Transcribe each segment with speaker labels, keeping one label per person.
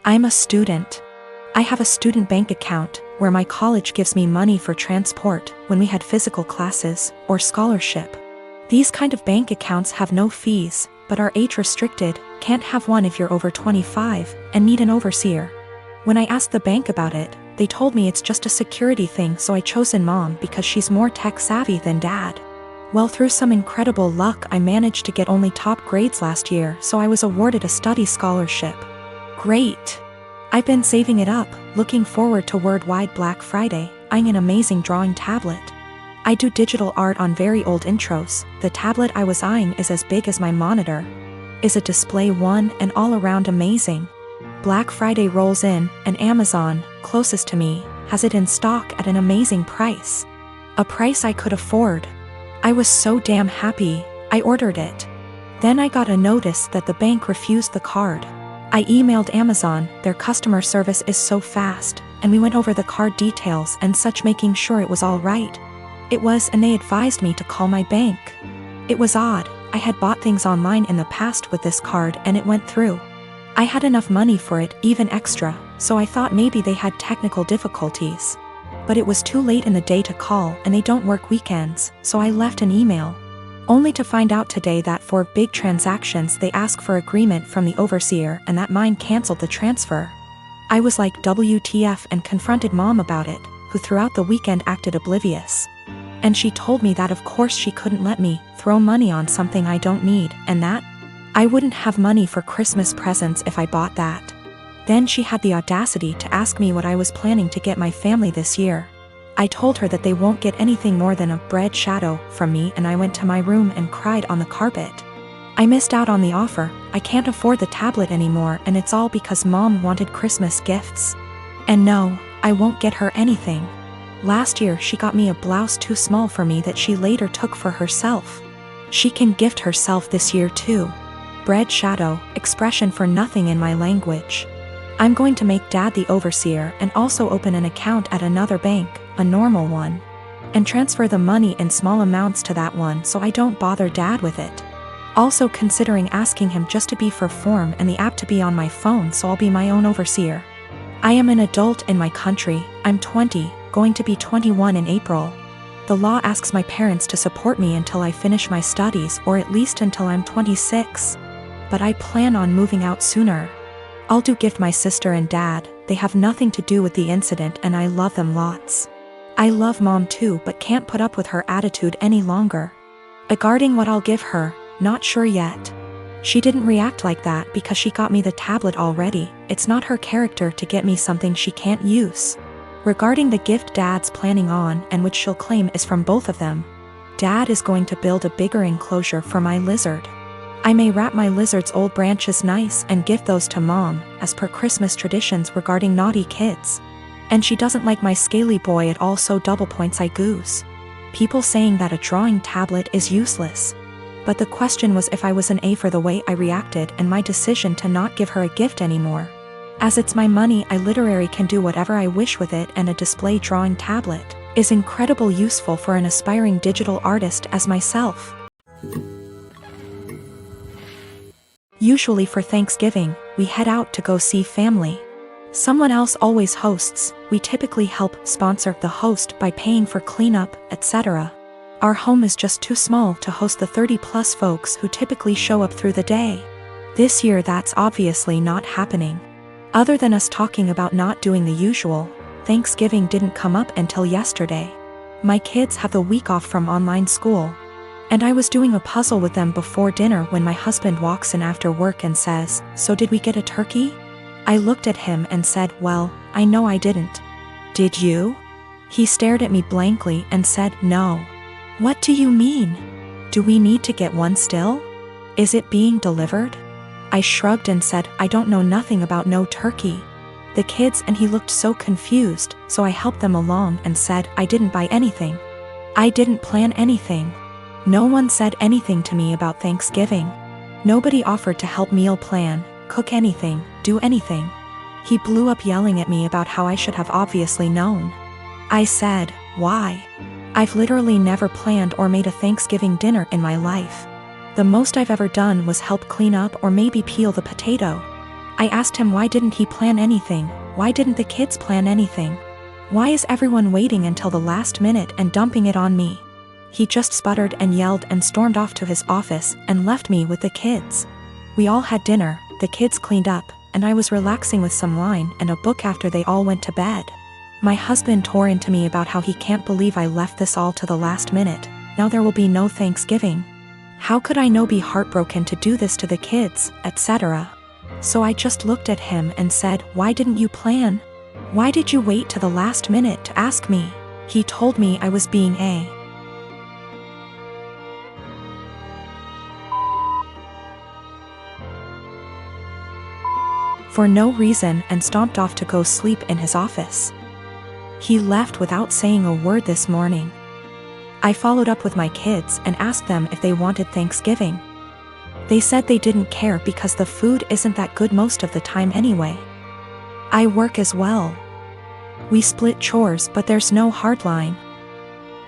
Speaker 1: I'm a student. I have a student bank account where my college gives me money for transport when we had physical classes or scholarship. These kind of bank accounts have no fees, but are age restricted, can't have one if you're over 25, and need an overseer. When I asked the bank about it, they told me it's just a security thing, so I chosen mom because she's more tech savvy than dad. Well, through some incredible luck I managed to get only top grades last year, so I was awarded a study scholarship. Great! I've been saving it up, looking forward to Worldwide Black Friday, eyeing an amazing drawing tablet. I do digital art on very old intros. The tablet I was eyeing is as big as my monitor. Is a display one and all around amazing. Black Friday rolls in, and Amazon, closest to me, has it in stock at an amazing price. A price I could afford. I was so damn happy, I ordered it. Then I got a notice that the bank refused the card. I emailed Amazon, their customer service is so fast, and we went over the card details and such, making sure it was all right. It was, and they advised me to call my bank. It was odd, I had bought things online in the past with this card and it went through. I had enough money for it, even extra, so I thought maybe they had technical difficulties. But it was too late in the day to call, and they don't work weekends, so I left an email. Only to find out today that for big transactions they ask for agreement from the overseer and that mine canceled the transfer. I was like WTF and confronted mom about it, who throughout the weekend acted oblivious. And she told me that of course she couldn't let me throw money on something I don't need, and that I wouldn't have money for Christmas presents if I bought that. Then she had the audacity to ask me what I was planning to get my family this year. I told her that they won't get anything more than a bread shadow from me, and I went to my room and cried on the carpet. I missed out on the offer. I can't afford the tablet anymore, and it's all because mom wanted Christmas gifts. And no, I won't get her anything. Last year she got me a blouse too small for me that she later took for herself. She can gift herself this year too. Bread shadow, expression for nothing in my language. I'm going to make dad the overseer and also open an account at another bank, a normal one, and transfer the money in small amounts to that one so I don't bother dad with it. Also considering asking him just to be for form and the app to be on my phone, so I'll be my own overseer. I am an adult in my country, I'm 20, going to be 21 in April. The law asks my parents to support me until I finish my studies, or at least until I'm 26. But I plan on moving out sooner. I'll do gift my sister and dad, they have nothing to do with the incident and I love them lots. I love mom too, but can't put up with her attitude any longer. Regarding what I'll give her, not sure yet. She didn't react like that because she got me the tablet already. It's not her character to get me something she can't use. Regarding the gift dad's planning on, and which she'll claim is from both of them, dad is going to build a bigger enclosure for my lizard. I may wrap my lizard's old branches nice and give those to mom, as per Christmas traditions regarding naughty kids. And she doesn't like my scaly boy at all, so double points I goose. People saying that a drawing tablet is useless. But the question was if I was an A for the way I reacted and my decision to not give her a gift anymore. As it's my money, I literally can do whatever I wish with it, and a display drawing tablet is incredibly useful for an aspiring digital artist as myself. Usually for Thanksgiving, we head out to go see family. Someone else always hosts. We typically help sponsor the host by paying for cleanup, etc. Our home is just too small to host the 30+ folks who typically show up through the day. This year that's obviously not happening. Other than us talking about not doing the usual, Thanksgiving didn't come up until yesterday. My kids have the week off from online school, and I was doing a puzzle with them before dinner when my husband walks in after work and says, "So did we get a turkey?" I looked at him and said, "Well, I know I didn't." "Did you?" He stared at me blankly and said, "No." "What do you mean? Do we need to get one still? Is it being delivered?" I shrugged and said, "I don't know nothing about no turkey." The kids and he looked so confused, so I helped them along and said, "I didn't buy anything. I didn't plan anything. No one said anything to me about Thanksgiving. Nobody offered to help meal plan, cook anything, do anything." He blew up yelling at me about how I should have obviously known. I said, "Why? I've literally never planned or made a Thanksgiving dinner in my life. The most I've ever done was help clean up or maybe peel the potato. I asked him why didn't he plan anything, why didn't the kids plan anything? Why is everyone waiting until the last minute and dumping it on me? He just sputtered and yelled and stormed off to his office and left me with the kids. We all had dinner, the kids cleaned up, and I was relaxing with some wine and a book after they all went to bed. My husband tore into me about how he can't believe I left this all to the last minute. Now there will be no Thanksgiving. How could I be heartbroken to do this to the kids, etc. So I just looked at him and said, why didn't you plan? Why did you wait to the last minute to ask me? He told me I was being for no reason and stomped off to go sleep in his office. He left without saying a word this morning. I followed up with my kids and asked them if they wanted Thanksgiving. They said they didn't care because the food isn't that good most of the time anyway. I work as well. We split chores, but there's no hard line.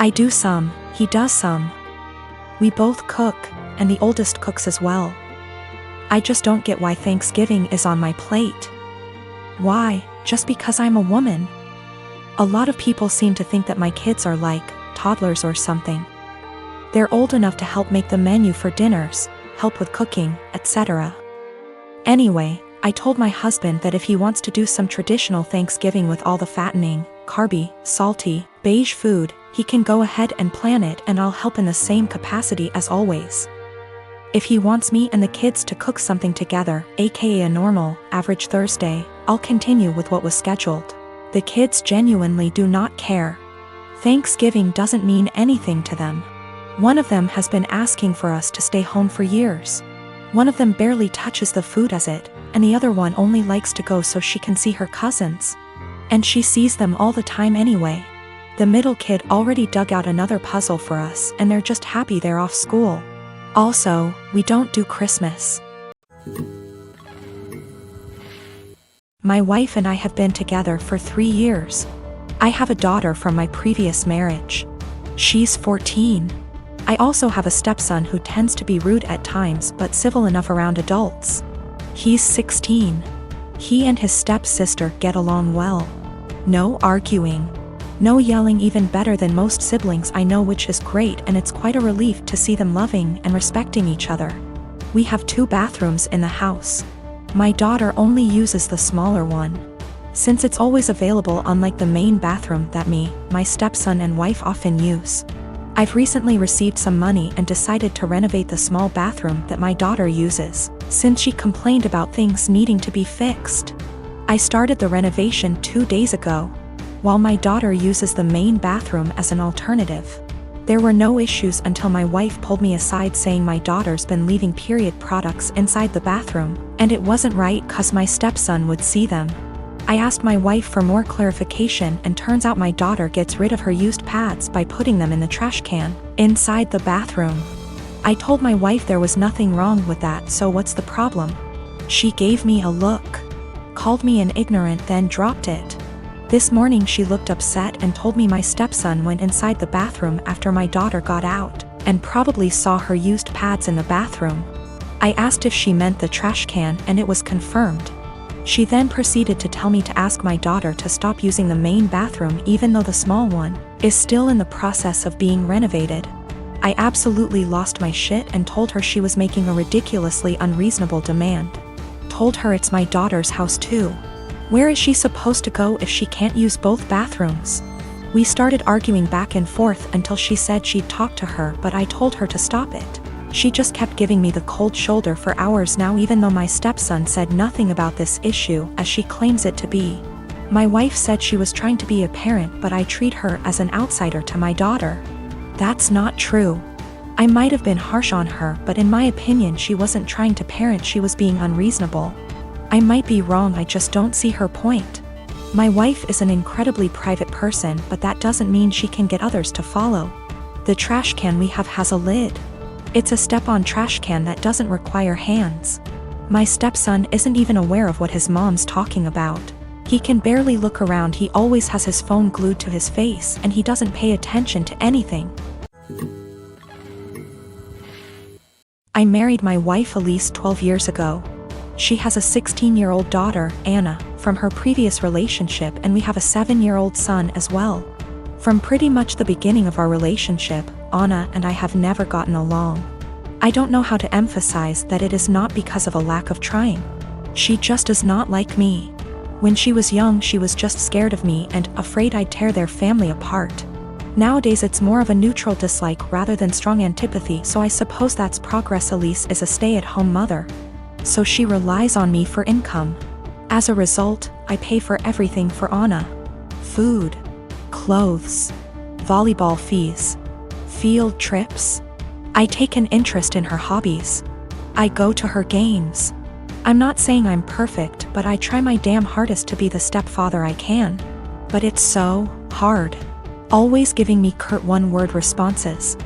Speaker 1: I do some, he does some. We both cook, and the oldest cooks as well. I just don't get why Thanksgiving is on my plate. Why, just because I'm a woman? A lot of people seem to think that my kids are like toddlers or something. They're old enough to help make the menu for dinners, help with cooking, etc. Anyway, I told my husband that if he wants to do some traditional Thanksgiving with all the fattening, carby, salty, beige food, he can go ahead and plan it and I'll help in the same capacity as always. If he wants me and the kids to cook something together, aka a normal, average Thursday, I'll continue with what was scheduled. The kids genuinely do not care. Thanksgiving doesn't mean anything to them. One of them has been asking for us to stay home for years. One of them barely touches the food as it, and the other one only likes to go so she can see her cousins. And she sees them all the time anyway. The middle kid already dug out another puzzle for us and they're just happy they're off school. Also, we don't do Christmas. My wife and I have been together for 3 years. I have a daughter from my previous marriage. She's 14. I also have a stepson who tends to be rude at times but civil enough around adults. He's 16. He and his stepsister get along well. No arguing. No yelling, even better than most siblings I know, which is great, and it's quite a relief to see them loving and respecting each other. We have 2 bathrooms in the house. My daughter only uses the smaller one, since it's always available, unlike the main bathroom that my stepson and wife often use. I've recently received some money and decided to renovate the small bathroom that my daughter uses, since she complained about things needing to be fixed. I started the renovation 2 days ago, while my daughter uses the main bathroom as an alternative. There were no issues until my wife pulled me aside saying my daughter's been leaving period products inside the bathroom, and it wasn't right cause my stepson would see them. I asked my wife for more clarification and turns out my daughter gets rid of her used pads by putting them in the trash can inside the bathroom. I told my wife there was nothing wrong with that, so what's the problem? She gave me a look, called me an ignorant, then dropped it. This morning she looked upset and told me my stepson went inside the bathroom after my daughter got out, and probably saw her used pads in the bathroom. I asked if she meant the trash can and it was confirmed. She then proceeded to tell me to ask my daughter to stop using the main bathroom even though the small one is still in the process of being renovated. I absolutely lost my shit and told her she was making a ridiculously unreasonable demand. Told her it's my daughter's house too. Where is she supposed to go if she can't use both bathrooms? We started arguing back and forth until she said she'd talk to her, but I told her to stop it. She just kept giving me the cold shoulder for hours now, even though my stepson said nothing about this issue as she claims it to be. My wife said she was trying to be a parent, but I treat her as an outsider to my daughter. That's not true. I might have been harsh on her, but in my opinion she wasn't trying to parent, she was being unreasonable. I might be wrong, I just don't see her point. My wife is an incredibly private person, but that doesn't mean she can get others to follow. The trash can we have has a lid. It's a step-on trash can that doesn't require hands. My stepson isn't even aware of what his mom's talking about. He can barely look around, he always has his phone glued to his face and he doesn't pay attention to anything. I married my wife Elise 12 years ago. She has a 16-year-old daughter, Anna, from her previous relationship, and we have a 7-year-old son as well. From pretty much the beginning of our relationship, Anna and I have never gotten along. I don't know how to emphasize that it is not because of a lack of trying. She just does not like me. When she was young, she was just scared of me and afraid I'd tear their family apart. Nowadays it's more of a neutral dislike rather than strong antipathy, so I suppose that's progress. Elise is a stay-at-home mother, so she relies on me for income. As a result, I pay for everything for Anna. Food, clothes, volleyball fees, field trips. I take an interest in her hobbies. I go to her games. I'm not saying I'm perfect, but I try my damn hardest to be the stepfather I can. But it's so hard. Always giving me curt one-word responses.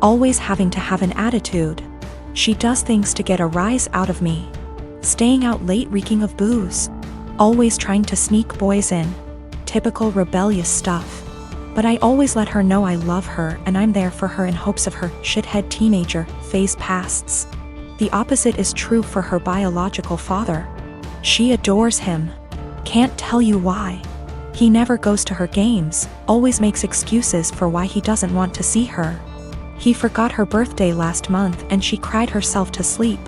Speaker 1: Always having to have an attitude. She does things to get a rise out of me. Staying out late reeking of booze. Always trying to sneak boys in. Typical rebellious stuff. But I always let her know I love her and I'm there for her in hopes of her shithead teenager phase passes. The opposite is true for her biological father. She adores him. Can't tell you why. He never goes to her games, always makes excuses for why he doesn't want to see her. He forgot her birthday last month and she cried herself to sleep.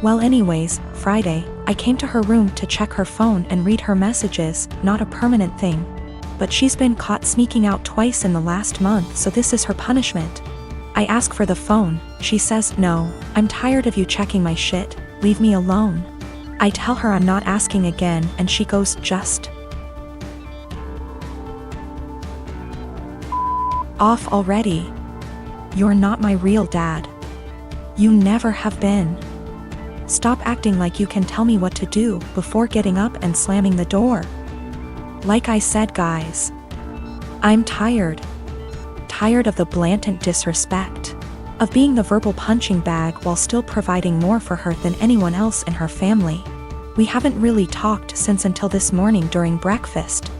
Speaker 1: Well, anyways, Friday, I came to her room to check her phone and read her messages, not a permanent thing. But she's been caught sneaking out twice in the last month, so this is her punishment. I ask for the phone, she says, "No, I'm tired of you checking my shit, leave me alone." I tell her I'm not asking again and she goes, "Just off already. You're not my real dad. You never have been. Stop acting like you can tell me what to do," before getting up and slamming the door. Like I said, guys, I'm tired. Tired of the blatant disrespect. Of being the verbal punching bag while still providing more for her than anyone else in her family. We haven't really talked since until this morning during breakfast.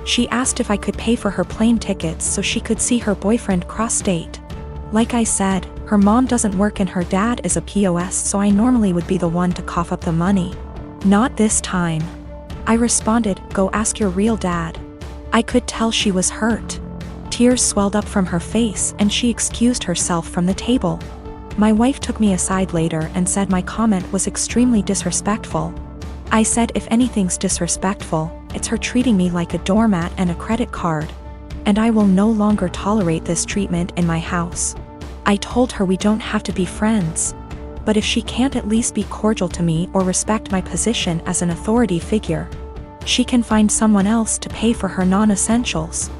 Speaker 1: She asked if I could pay for her plane tickets so she could see her boyfriend cross-state. Like I said, her mom doesn't work and her dad is a POS, so I normally would be the one to cough up the money. Not this time. I responded, "Go ask your real dad." I could tell she was hurt. Tears swelled up from her face and she excused herself from the table. My wife took me aside later and said my comment was extremely disrespectful. I said if anything's disrespectful, it's her treating me like a doormat and a credit card. And I will no longer tolerate this treatment in my house. I told her we don't have to be friends. But if she can't at least be cordial to me or respect my position as an authority figure, she can find someone else to pay for her non-essentials.